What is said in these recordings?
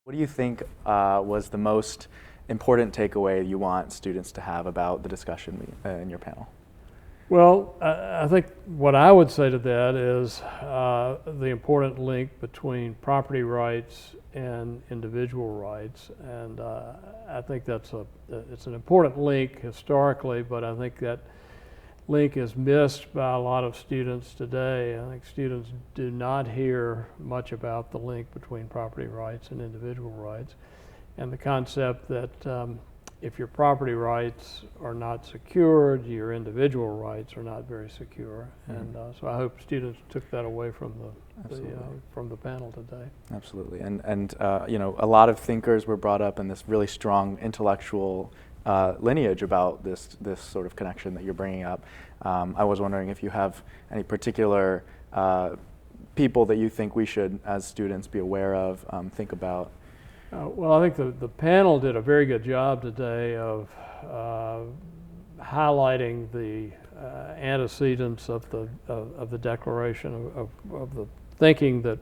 What do you think was the most important takeaway you want students to have about the discussion in your panel? Well, I think what I would say to that is the important link between property rights and individual rights, and I think it's an important link historically, but I think that link is missed by a lot of students today. I think students do not hear much about the link between property rights and individual rights, and the concept that if your property rights are not secured, your individual rights are not very secure. And so I hope students took that away from the panel today. Absolutely. And a lot of thinkers were brought up in this really strong intellectual lineage about this sort of connection that you're bringing up. I was wondering if you have any particular people that you think we should, as students, be aware of, think about. Well, I think the panel did a very good job today of highlighting the antecedents of the Declaration, of the thinking that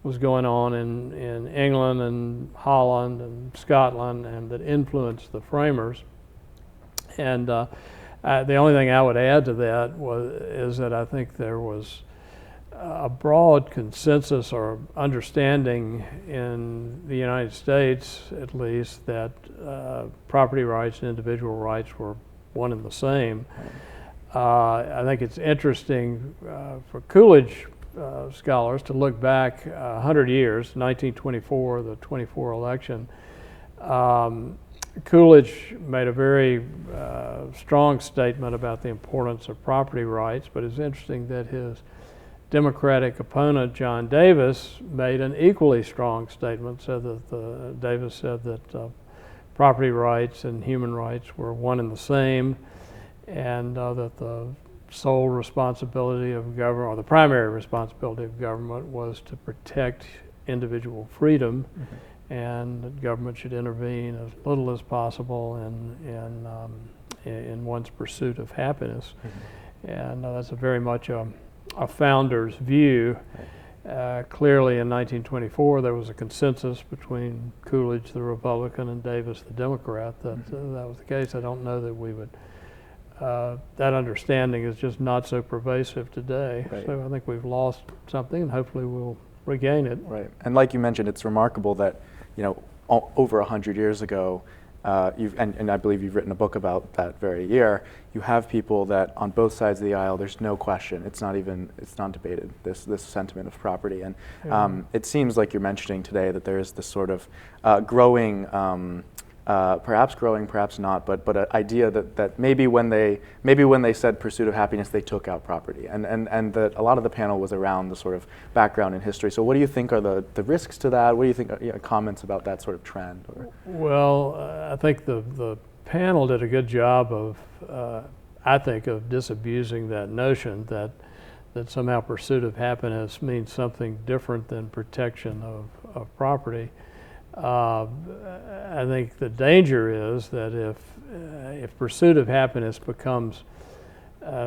was going on in England and Holland and Scotland, and that influenced the framers. And the only thing I would add to that is that I think there was a broad consensus or understanding in the United States, at least, that property rights and individual rights were one and the same. I think it's interesting for Coolidge scholars to look back 100 years, 1924, the 24 election. Coolidge made a very strong statement about the importance of property rights, but it's interesting that his Democratic opponent, John Davis, made an equally strong statement. Davis said that property rights and human rights were one and the same, and that the sole responsibility of government, or the primary responsibility of government, was to protect individual freedom, and that government should intervene as little as possible in one's pursuit of happiness. And that's very much a founder's view. Clearly in 1924 there was a consensus between Coolidge, the Republican, and Davis, the Democrat, that that was the case. I don't know that we would, that understanding is just not so pervasive today. Right. So I think we've lost something, and hopefully we'll regain it. Right, and like you mentioned, it's remarkable that, over 100 years ago, and I believe you've written a book about that very year, you have people that on both sides of the aisle, there's no question, it's not debated, this sentiment of property. And it seems like you're mentioning today that there is this sort of growing, perhaps not, but an idea that maybe when they said pursuit of happiness, they took out property, and that a lot of the panel was around the sort of background in history. So what do you think are the risks to that? What do you think, comments about that sort of trend? Well, I think the panel did a good job of, I think, of disabusing that notion that somehow pursuit of happiness means something different than protection of property. I think the danger is that if pursuit of happiness becomes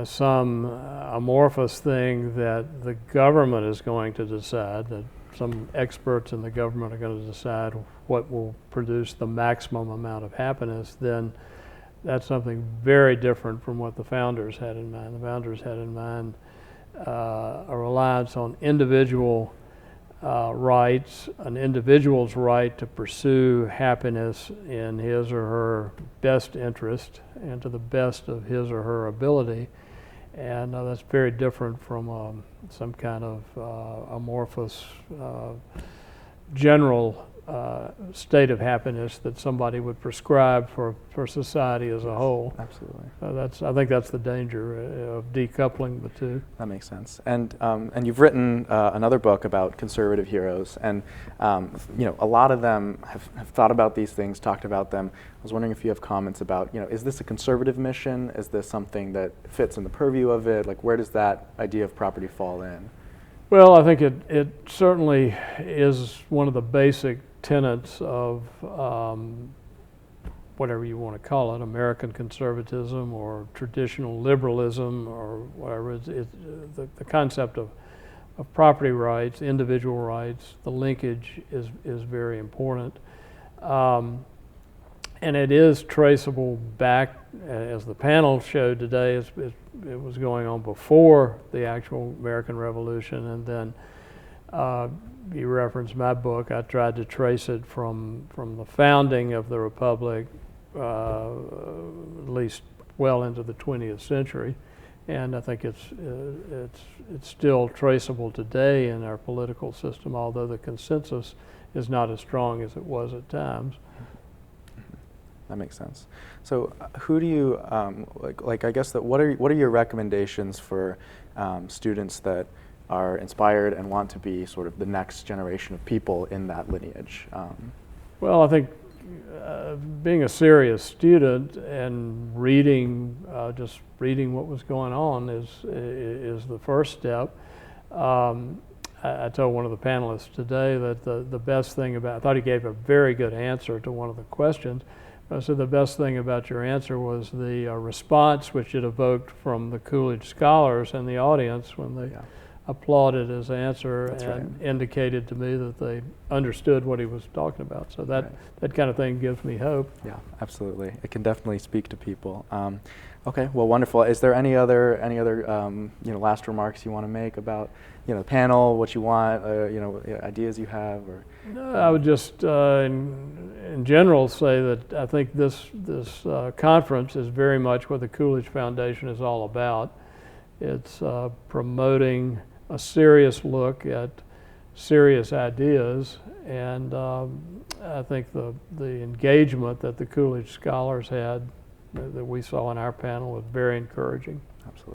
some amorphous thing that the government is going to decide, that some experts in the government are going to decide what will produce the maximum amount of happiness, then that's something very different from what the founders had in mind. The founders had in mind a reliance on individual rights, an individual's right to pursue happiness in his or her best interest and to the best of his or her ability. And that's very different from some kind of amorphous general state of happiness that somebody would prescribe for society as a whole. Absolutely. I think that's the danger of decoupling the two. That makes sense. And you've written another book about conservative heroes, and a lot of them have thought about these things, talked about them. I was wondering if you have comments about, is this a conservative mission? Is this something that fits in the purview of it? Like, where does that idea of property fall in? Well, I think it certainly is one of the basic tenets of whatever you want to call it, American conservatism or traditional liberalism or whatever. The concept of property rights, individual rights. The linkage is very important. And it is traceable back, as the panel showed today, it was going on before the actual American Revolution. And then you referenced my book. I tried to trace it from the founding of the Republic, at least well into the 20th century. And I think it's still traceable today in our political system, although the consensus is not as strong as it was at times. That makes sense. So, who do you like? I guess that what are your recommendations for students that are inspired and want to be sort of the next generation of people in that lineage? Well, I think being a serious student and reading, just reading what was going on is the first step. I told one of the panelists today that the best thing about, I thought he gave a very good answer to one of the questions. I said the best thing about your answer was the response which it evoked from the Coolidge scholars and the audience when they applauded his answer. That's and right. indicated to me that they understood what he was talking about. So that kind of thing gives me hope. Yeah, absolutely. It can definitely speak to people. Okay, well, wonderful. Is there any other last remarks you want to make about the panel, what you want, ideas you have, or? No, I would just, in general, say that I think this conference is very much what the Coolidge Foundation is all about. It's promoting a serious look at serious ideas, and I think the engagement that the Coolidge scholars had that we saw in our panel was very encouraging. Absolutely.